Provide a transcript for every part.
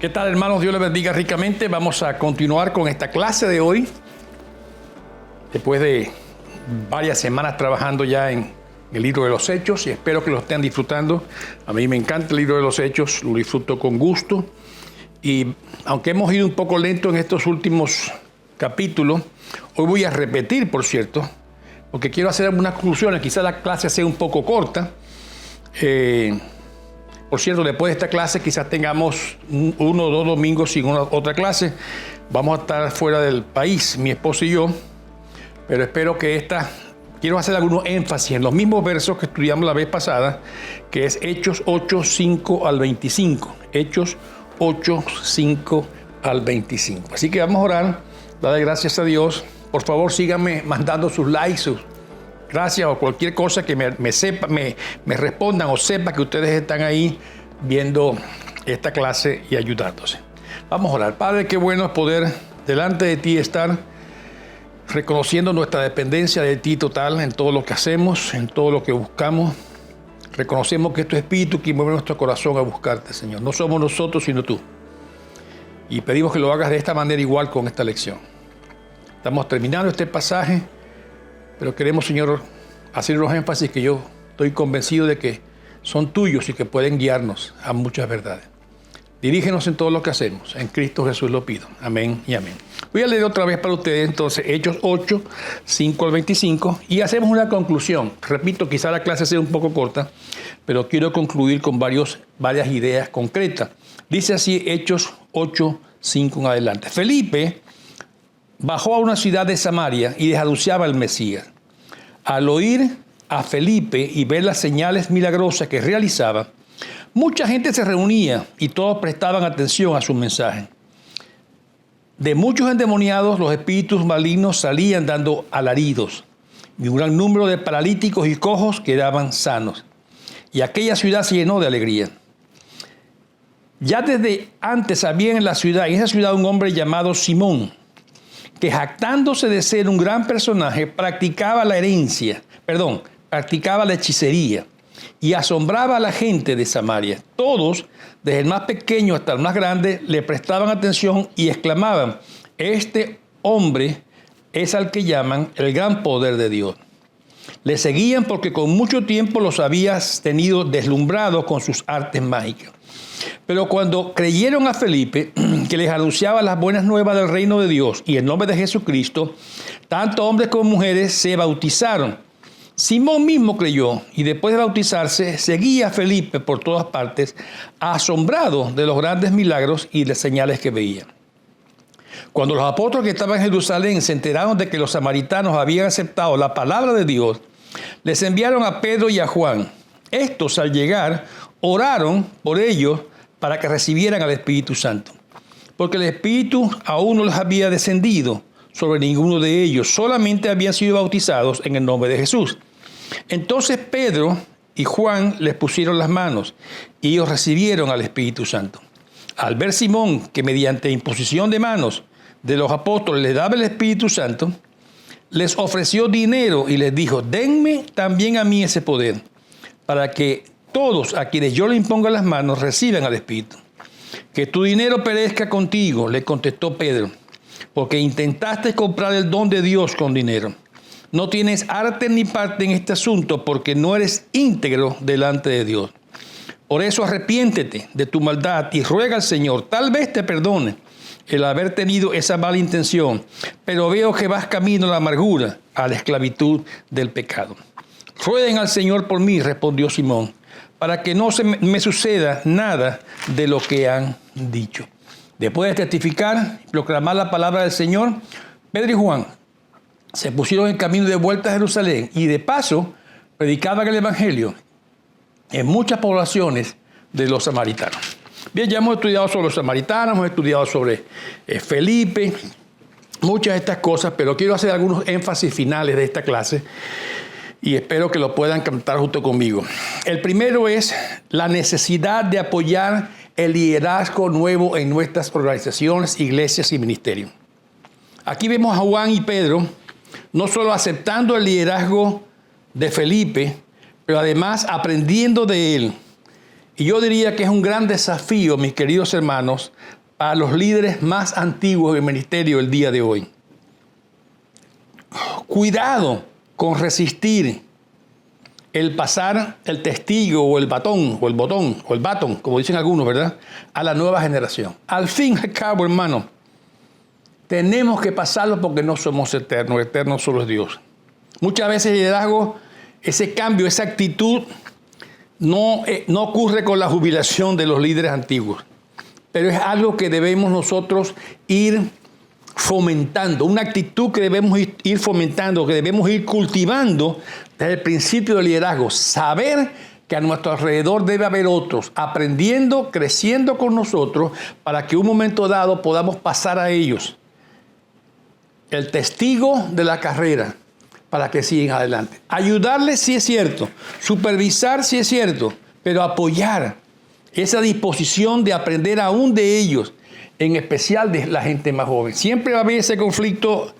¿Qué tal, hermanos? Dios les bendiga ricamente. Vamos a continuar con esta clase de hoy. Después de varias semanas trabajando ya en el libro de los Hechos, y espero que lo estén disfrutando. A mí me encanta el libro de los Hechos, lo disfruto con gusto. Y aunque hemos ido un poco lento en estos últimos capítulos, hoy voy a repetir, por cierto, porque quiero hacer algunas conclusiones. Quizás la clase sea un poco corta. Por cierto, después de esta clase quizás tengamos 1 o 2 domingos sin otra clase. Vamos a estar fuera del país, mi esposo y yo, pero espero que quiero hacer algunos énfasis en los mismos versos que estudiamos la vez pasada, que es Hechos 8, 5 al 25. Hechos 8, 5 al 25. Así que vamos a orar, darle gracias a Dios. Por favor, síganme mandando sus likes, sus gracias o cualquier cosa que me respondan o sepa que ustedes están ahí viendo esta clase y ayudándose. Vamos a orar. Padre, qué bueno es poder delante de ti estar reconociendo nuestra dependencia de ti total en todo lo que hacemos, en todo lo que buscamos. Reconocemos que es tu Espíritu que mueve nuestro corazón a buscarte, Señor. No somos nosotros, sino tú. Y pedimos que lo hagas de esta manera igual con esta lección. Estamos terminando este pasaje, pero queremos, Señor, hacer unos énfasis que yo estoy convencido de que son tuyos y que pueden guiarnos a muchas verdades. Dirígenos en todo lo que hacemos. En Cristo Jesús lo pido. Amén y amén. Voy a leer otra vez para ustedes entonces Hechos 8, 5 al 25 y hacemos una conclusión. Repito, quizá la clase sea un poco corta, pero quiero concluir con varias ideas concretas. Dice así Hechos 8, 5 en adelante. Felipe bajó a una ciudad de Samaria y les anunciaba al Mesías. Al oír a Felipe y ver las señales milagrosas que realizaba, mucha gente se reunía y todos prestaban atención a su mensaje. De muchos endemoniados, los espíritus malignos salían dando alaridos, y un gran número de paralíticos y cojos quedaban sanos. Y aquella ciudad se llenó de alegría. Ya desde antes había en esa ciudad un hombre llamado Simón, que jactándose de ser un gran personaje, practicaba la hechicería y asombraba a la gente de Samaria. Todos, desde el más pequeño hasta el más grande, le prestaban atención y exclamaban: este hombre es al que llaman el gran poder de Dios. Le seguían porque con mucho tiempo los habías tenido deslumbrados con sus artes mágicas. Pero cuando creyeron a Felipe, que les anunciaba las buenas nuevas del reino de Dios y el nombre de Jesucristo, tanto hombres como mujeres se bautizaron. Simón mismo creyó y después de bautizarse seguía a Felipe por todas partes, asombrado de los grandes milagros y las señales que veía. Cuando los apóstoles que estaban en Jerusalén se enteraron de que los samaritanos habían aceptado la palabra de Dios, les enviaron a Pedro y a Juan. Estos, al llegar, oraron por ellos para que recibieran al Espíritu Santo, porque el Espíritu aún no les había descendido sobre ninguno de ellos, solamente habían sido bautizados en el nombre de Jesús. Entonces Pedro y Juan les pusieron las manos y ellos recibieron al Espíritu Santo. Al ver Simón que mediante imposición de manos de los apóstoles les daba el Espíritu Santo, les ofreció dinero y les dijo: denme también a mí ese poder, para que todos a quienes yo le imponga las manos reciban al Espíritu. Que tu dinero perezca contigo, le contestó Pedro, porque intentaste comprar el don de Dios con dinero. No tienes arte ni parte en este asunto, porque no eres íntegro delante de Dios. Por eso arrepiéntete de tu maldad y ruega al Señor, tal vez te perdone el haber tenido esa mala intención, pero veo que vas camino a la amargura, a la esclavitud del pecado. Rueguen al Señor por mí, respondió Simón, para que no me suceda nada de lo que han dicho. Después de testificar y proclamar la palabra del Señor, Pedro y Juan se pusieron en camino de vuelta a Jerusalén y de paso predicaban el Evangelio en muchas poblaciones de los samaritanos. Bien, ya hemos estudiado sobre los samaritanos, hemos estudiado sobre Felipe, muchas de estas cosas, pero quiero hacer algunos énfasis finales de esta clase y espero que lo puedan captar junto conmigo. El primero es la necesidad de apoyar el liderazgo nuevo en nuestras organizaciones, iglesias y ministerios. Aquí vemos a Juan y Pedro no solo aceptando el liderazgo de Felipe, pero además aprendiendo de él Y yo diría que es un gran desafío, mis queridos hermanos, para los líderes más antiguos del ministerio el día de hoy. Cuidado con resistir el pasar el testigo o el batón, o el botón, o el baton, como dicen algunos, ¿verdad?, a la nueva generación. Al fin y al cabo, hermano, tenemos que pasarlo porque no somos eternos, eterno solo es Dios. Muchas veces el liderazgo, ese cambio, esa actitud, no ocurre con la jubilación de los líderes antiguos, pero es algo que debemos nosotros ir fomentando, una actitud que debemos ir fomentando, que debemos ir cultivando desde el principio del liderazgo. Saber que a nuestro alrededor debe haber otros aprendiendo, creciendo con nosotros, para que un momento dado podamos pasar a ellos el testigo de la carrera, para que sigan adelante. Ayudarles sí es cierto, supervisar sí es cierto, pero apoyar esa disposición de aprender aún de ellos, en especial de la gente más joven. Siempre va a haber ese conflicto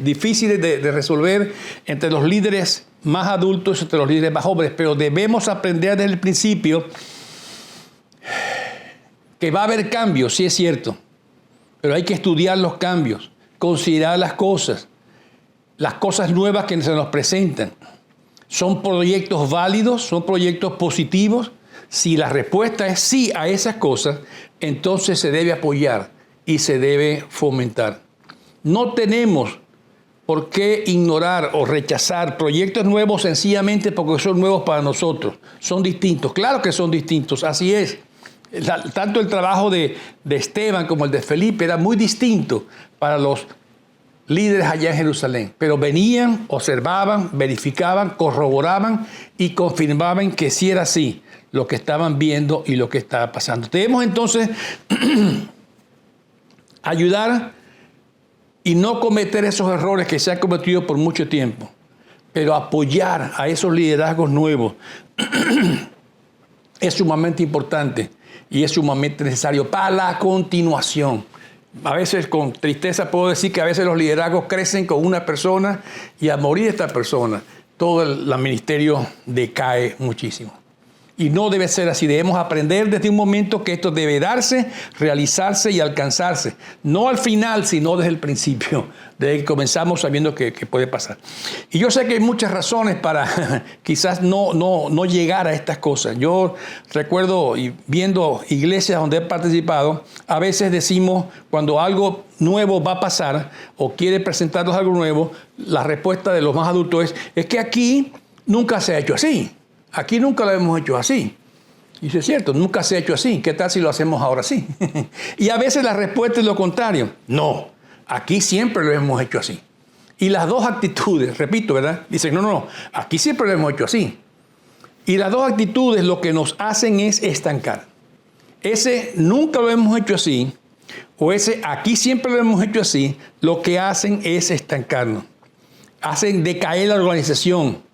difícil de resolver entre los líderes más adultos y entre los líderes más jóvenes, pero debemos aprender desde el principio que va a haber cambios, sí es cierto, pero hay que estudiar los cambios, considerar las cosas nuevas que se nos presentan. ¿Son proyectos válidos? ¿Son proyectos positivos? Si la respuesta es sí a esas cosas, entonces se debe apoyar y se debe fomentar. No tenemos por qué ignorar o rechazar proyectos nuevos sencillamente porque son nuevos para nosotros. Son distintos. Claro que son distintos, así es. Tanto el trabajo de Esteban como el de Felipe era muy distinto para los líderes allá en Jerusalén, pero venían, observaban, verificaban, corroboraban y confirmaban que sí era así lo que estaban viendo y lo que estaba pasando. Debemos entonces ayudar y no cometer esos errores que se han cometido por mucho tiempo, pero apoyar a esos liderazgos nuevos es sumamente importante y es sumamente necesario para la continuación. A veces con tristeza puedo decir que a veces los liderazgos crecen con una persona y al morir esta persona, todo el ministerio decae muchísimo. Y no debe ser así. Debemos aprender desde un momento que esto debe darse, realizarse y alcanzarse. No al final, sino desde el principio. Desde que comenzamos sabiendo que puede pasar. Y yo sé que hay muchas razones para quizás no llegar a estas cosas. Yo recuerdo, y viendo iglesias donde he participado, a veces decimos, cuando algo nuevo va a pasar o quiere presentarnos algo nuevo, la respuesta de los más adultos es que aquí nunca se ha hecho así. Aquí nunca lo hemos hecho así. Y eso es cierto, nunca se ha hecho así. ¿Qué tal si lo hacemos ahora sí? Y a veces la respuesta es lo contrario. No, aquí siempre lo hemos hecho así. Y las dos actitudes, repito, ¿verdad? Dicen, no, aquí siempre lo hemos hecho así. Y las dos actitudes lo que nos hacen es estancar. Ese nunca lo hemos hecho así, o ese aquí siempre lo hemos hecho así, lo que hacen es estancarnos. Hacen decaer la organización,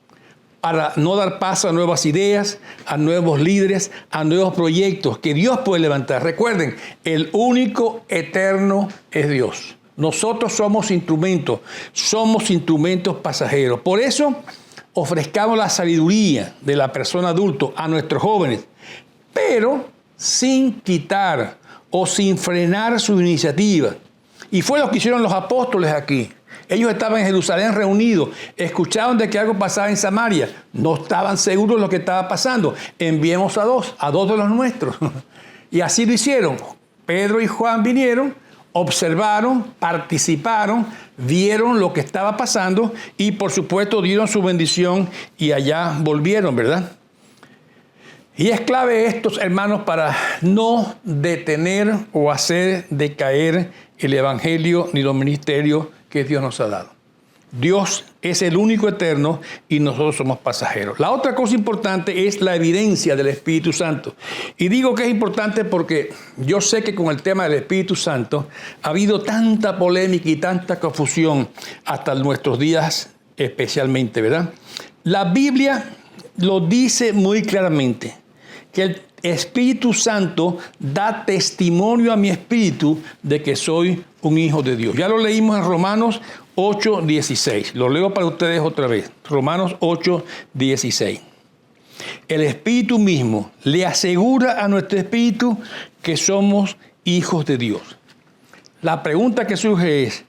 para no dar paso a nuevas ideas, a nuevos líderes, a nuevos proyectos que Dios puede levantar. Recuerden, el único eterno es Dios. Nosotros somos instrumentos pasajeros. Por eso, ofrezcamos la sabiduría de la persona adulta a nuestros jóvenes, pero sin quitar o sin frenar su iniciativa. Y fue lo que hicieron los apóstoles aquí. Ellos estaban en Jerusalén reunidos, escuchaban de que algo pasaba en Samaria, no estaban seguros de lo que estaba pasando. Enviemos a dos de los nuestros. Y así lo hicieron. Pedro y Juan vinieron, observaron, participaron, vieron lo que estaba pasando y por supuesto dieron su bendición y allá volvieron, ¿verdad? Y es clave esto, hermanos, para no detener o hacer decaer el evangelio ni los ministerios que Dios nos ha dado. Dios es el único eterno y nosotros somos pasajeros. La otra cosa importante es la evidencia del Espíritu Santo. Y digo que es importante porque yo sé que con el tema del Espíritu Santo ha habido tanta polémica y tanta confusión hasta nuestros días especialmente, ¿verdad? La Biblia lo dice muy claramente, que el Espíritu Santo da testimonio a mi espíritu de que soy un hijo de Dios. Ya lo leímos en Romanos 8:16. Lo leo para ustedes otra vez. Romanos 8:16. El Espíritu mismo le asegura a nuestro espíritu que somos hijos de Dios. La pregunta que surge es,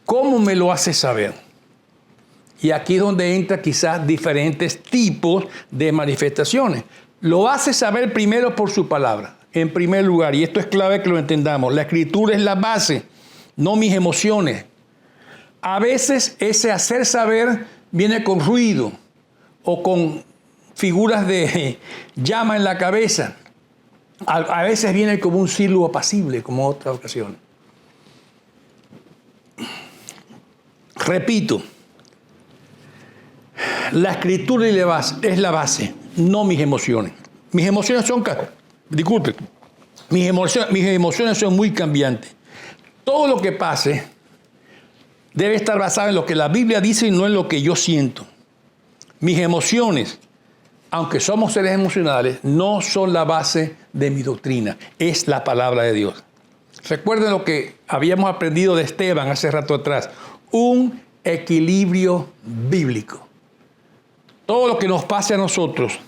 ¿cómo me lo hace saber? Y aquí es donde entra quizás diferentes tipos de manifestaciones. Lo hace saber primero por su palabra, en primer lugar, y esto es clave que lo entendamos. La Escritura es la base, no mis emociones. A veces ese hacer saber viene con ruido o con figuras de llama en la cabeza. A veces viene como un silbo apacible, como en otras ocasiones. Repito, la Escritura es la base, no mis emociones. Mis emociones son, disculpen, mis emociones son muy cambiantes. Todo lo que pase debe estar basado en lo que la Biblia dice y no en lo que yo siento. Mis emociones, aunque somos seres emocionales, no son la base de mi doctrina, es la palabra de Dios. Recuerden lo que habíamos aprendido de Esteban hace rato atrás, un equilibrio bíblico. Todo lo que nos pase a nosotros,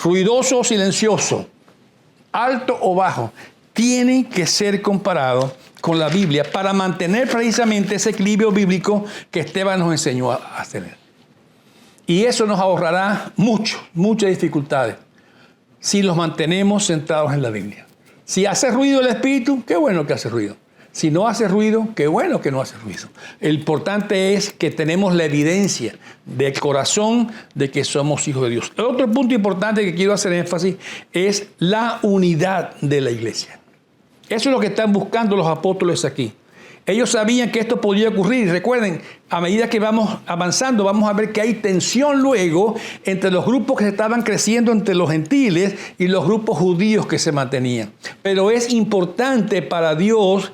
ruidoso o silencioso, alto o bajo, tiene que ser comparado con la Biblia para mantener precisamente ese equilibrio bíblico que Esteban nos enseñó a tener. Y eso nos ahorrará muchas dificultades si los mantenemos centrados en la Biblia. Si hace ruido el Espíritu, qué bueno que hace ruido. Si no hace ruido, qué bueno que no hace ruido. El importante es que tenemos la evidencia del corazón de que somos hijos de Dios. El otro punto importante que quiero hacer énfasis es la unidad de la iglesia. Eso es lo que están buscando los apóstoles aquí. Ellos sabían que esto podía ocurrir. Recuerden, a medida que vamos avanzando, vamos a ver que hay tensión luego entre los grupos que estaban creciendo entre los gentiles y los grupos judíos que se mantenían. Pero es importante para Dios,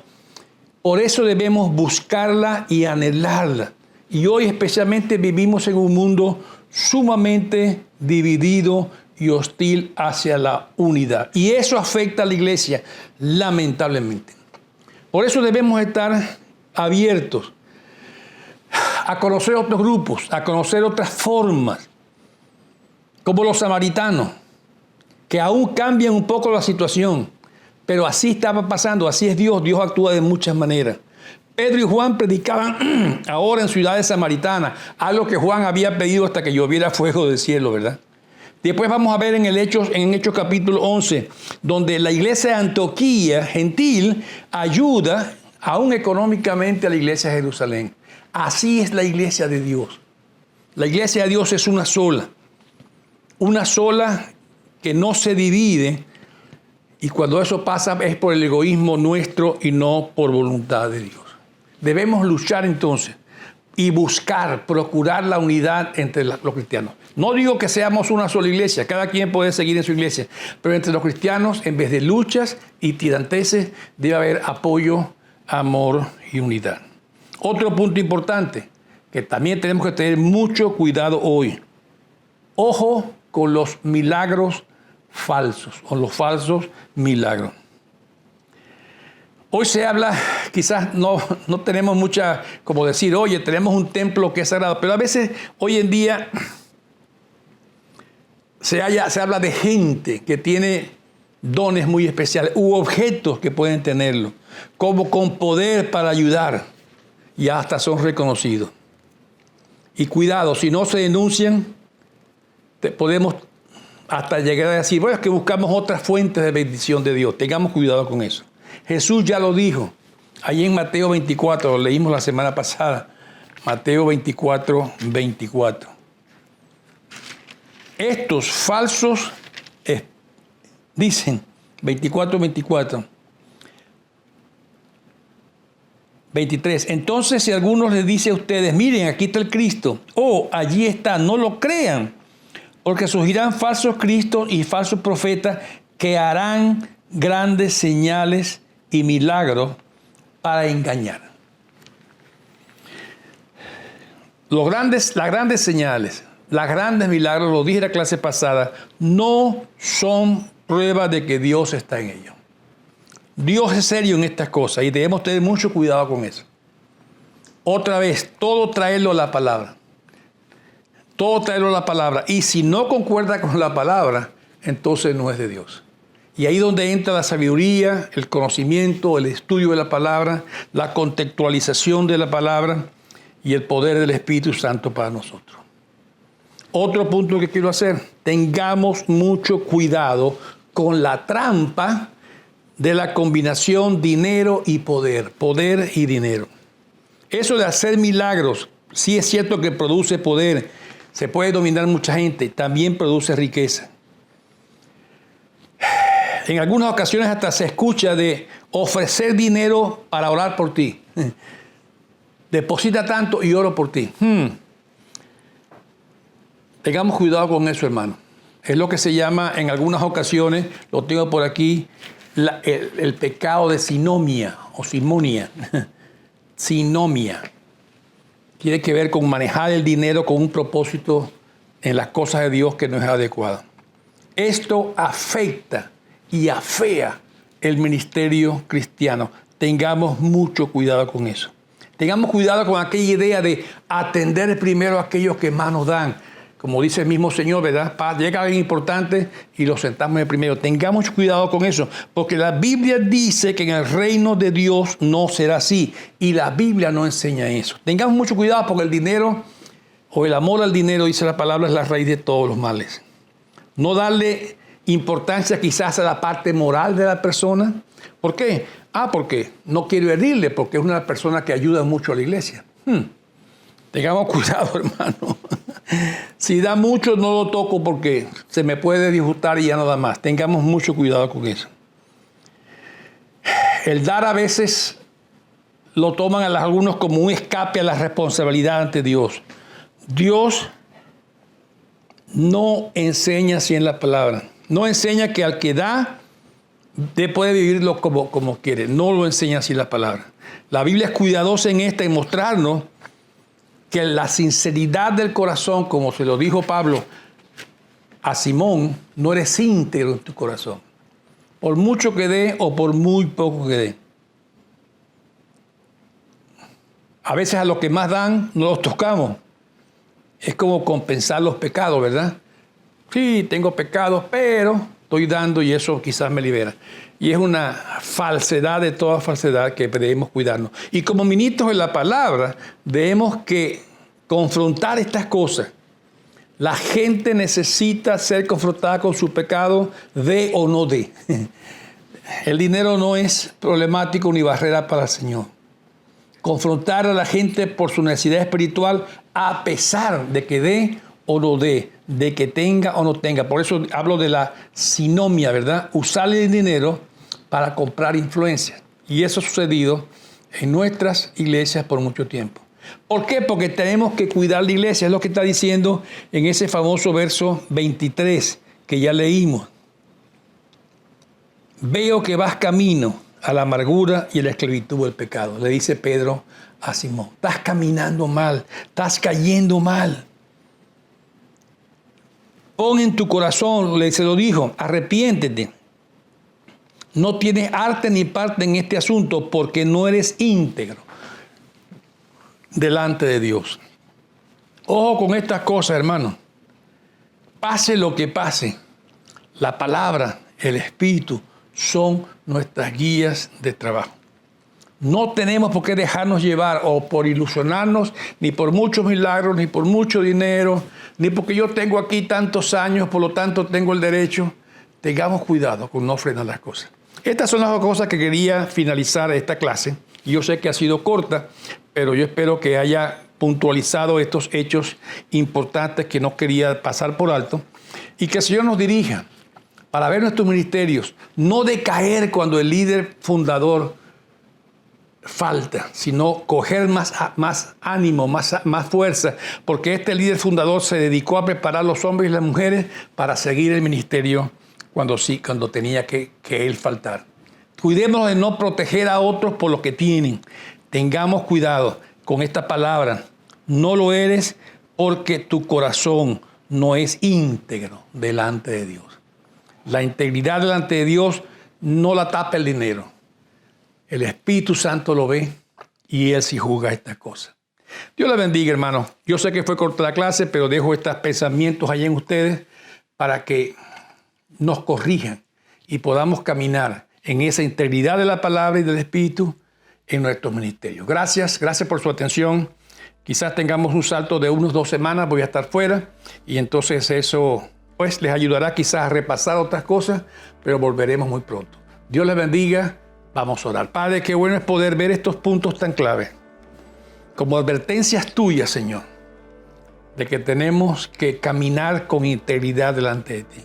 por eso debemos buscarla y anhelarla. Y hoy especialmente vivimos en un mundo sumamente dividido y hostil hacia la unidad. Y eso afecta a la iglesia, lamentablemente. Por eso debemos estar abiertos a conocer otros grupos, a conocer otras formas, como los samaritanos, que aún cambian un poco la situación, pero así estaba pasando, así es Dios, Dios actúa de muchas maneras. Pedro y Juan predicaban ahora en ciudades samaritanas, algo que Juan había pedido hasta que lloviera fuego del cielo, ¿verdad? Después vamos a ver en Hechos capítulo 11, donde la iglesia de Antioquía, gentil, ayuda aún económicamente a la iglesia de Jerusalén. Así es la iglesia de Dios. La iglesia de Dios es una sola que no se divide, y cuando eso pasa es por el egoísmo nuestro y no por voluntad de Dios. Debemos luchar entonces y buscar, procurar la unidad entre los cristianos. No digo que seamos una sola iglesia, cada quien puede seguir en su iglesia, pero entre los cristianos, en vez de luchas y tiranteses, debe haber apoyo, amor y unidad. Otro punto importante, que también tenemos que tener mucho cuidado hoy. Ojo con los milagros falsos, con los falsos milagros. Hoy se habla, quizás no tenemos mucha, como decir, oye, tenemos un templo que es sagrado, pero a veces hoy en día se habla de gente que tiene dones muy especiales u objetos que pueden tenerlo, como con poder para ayudar, y hasta son reconocidos. Y cuidado, si no se denuncian, podemos hasta llegar a decir, bueno, es que buscamos otras fuentes de bendición de Dios. Tengamos cuidado con eso. Jesús ya lo dijo, ahí en Mateo 24, lo leímos la semana pasada, Mateo 24, 24. Estos falsos, dicen, 24, 24, 23. Entonces, si alguno les dice a ustedes, miren, aquí está el Cristo, o allí está, no lo crean, porque surgirán falsos cristos y falsos profetas que harán grandes señales y milagros para engañar. Las grandes señales, los grandes milagros, lo dije en la clase pasada, no son pruebas de que Dios está en ellos. Dios es serio en estas cosas y debemos tener mucho cuidado con eso. Otra vez, todo traerlo a la palabra. Todo tráelo a la palabra. Y si no concuerda con la palabra, entonces no es de Dios. Y ahí es donde entra la sabiduría, el conocimiento, el estudio de la palabra, la contextualización de la palabra y el poder del Espíritu Santo para nosotros. Otro punto que quiero hacer, tengamos mucho cuidado con la trampa de la combinación dinero y poder y dinero. Eso de hacer milagros, sí es cierto que produce poder, se puede dominar mucha gente, también produce riqueza. En algunas ocasiones hasta se escucha de ofrecer dinero para orar por ti. Deposita tanto y oro por ti. Tengamos cuidado con eso, hermano. Es lo que se llama en algunas ocasiones, lo tengo por aquí, el pecado de sinomia o simonia. Sinomia. Tiene que ver con manejar el dinero con un propósito en las cosas de Dios que no es adecuado. Esto afecta y afea el ministerio cristiano. Tengamos mucho cuidado con eso. Tengamos cuidado con aquella idea de atender primero a aquellos que más nos dan. Como dice el mismo Señor, ¿verdad? Llega alguien importante y lo sentamos de primero. Tengamos mucho cuidado con eso, porque la Biblia dice que en el reino de Dios no será así. Y la Biblia no enseña eso. Tengamos mucho cuidado porque el dinero o el amor al dinero, dice la palabra, es la raíz de todos los males. No darle importancia quizás a la parte moral de la persona. ¿Por qué? Porque no quiero herirle, porque es una persona que ayuda mucho a la iglesia. Tengamos cuidado, hermano. Si da mucho, no lo toco porque se me puede disgustar y ya no da más. Tengamos mucho cuidado con eso. El dar a veces lo toman algunos como un escape a la responsabilidad ante Dios. Dios no enseña así en la palabra. No enseña que al que da, puede vivirlo como quiere. No lo enseña así la palabra. La Biblia es cuidadosa en esta y mostrarnos que la sinceridad del corazón, como se lo dijo Pablo a Simón, no eres íntegro en tu corazón. Por mucho que dé o por muy poco que dé. A veces a los que más dan no los tocamos. Es como compensar los pecados, ¿verdad? Sí, tengo pecados, pero estoy dando y eso quizás me libera. Y es una falsedad de toda falsedad que debemos cuidarnos. Y como ministros de la palabra, debemos que confrontar estas cosas. La gente necesita ser confrontada con su pecado, dé o no dé. El dinero no es problemático ni barrera para el Señor. Confrontar a la gente por su necesidad espiritual a pesar de que dé o no dé, de que tenga o no tenga. Por eso hablo de la sinomia, ¿verdad? Usar el dinero para comprar influencias. Y eso ha sucedido en nuestras iglesias por mucho tiempo. ¿Por qué? Porque tenemos que cuidar la iglesia. Es lo que está diciendo en ese famoso verso 23 que ya leímos. Veo que vas camino a la amargura y a la esclavitud del pecado. Le dice Pedro a Simón. Estás caminando mal, estás cayendo mal. Pon en tu corazón, se lo dijo, arrepiéntete. No tienes arte ni parte en este asunto porque no eres íntegro delante de Dios. Ojo con estas cosas, hermano. Pase lo que pase, la palabra, el Espíritu son nuestras guías de trabajo. No tenemos por qué dejarnos llevar o por ilusionarnos, ni por muchos milagros, ni por mucho dinero, ni porque yo tengo aquí tantos años, por lo tanto tengo el derecho. Tengamos cuidado con no frenar las cosas. Estas son las cosas que quería finalizar esta clase. Yo sé que ha sido corta, pero yo espero que haya puntualizado estos hechos importantes que no quería pasar por alto y que el Señor nos dirija para ver nuestros ministerios, no decaer cuando el líder fundador falta, sino coger más ánimo, más fuerza, porque este líder fundador se dedicó a preparar a los hombres y las mujeres para seguir el ministerio cuando tenía que él faltar. Cuidémonos de no proteger a otros por lo que tienen. Tengamos cuidado con esta palabra. No lo eres porque tu corazón no es íntegro delante de Dios. La integridad delante de Dios no la tapa el dinero. El Espíritu Santo lo ve y Él sí juzga estas cosas. Dios les bendiga, hermanos. Yo sé que fue corta la clase, pero dejo estos pensamientos allá en ustedes para que nos corrijan y podamos caminar en esa integridad de la palabra y del Espíritu en nuestros ministerios. Gracias por su atención. Quizás tengamos un salto de unas 2 semanas, voy a estar fuera y entonces eso pues les ayudará quizás a repasar otras cosas, pero volveremos muy pronto. Dios les bendiga. Vamos a orar. Padre, qué bueno es poder ver estos puntos tan claves como advertencias tuyas, Señor, de que tenemos que caminar con integridad delante de ti.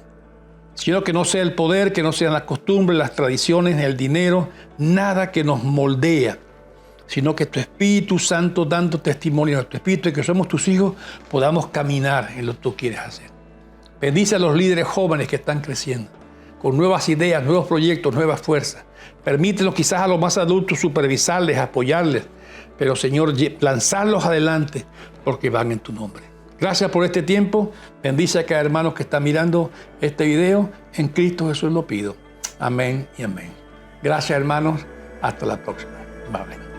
Sino que no sea el poder, que no sean las costumbres, las tradiciones, el dinero, nada que nos moldea, sino que tu Espíritu Santo, dando testimonio a tu Espíritu y que somos tus hijos, podamos caminar en lo que tú quieres hacer. Bendice a los líderes jóvenes que están creciendo, con nuevas ideas, nuevos proyectos, nuevas fuerzas. Permítelos quizás a los más adultos supervisarles, apoyarles, pero Señor, lanzarlos adelante porque van en tu nombre. Gracias por este tiempo. Bendice a cada hermano que está mirando este video. En Cristo Jesús lo pido. Amén y amén. Gracias, hermanos. Hasta la próxima. Bye.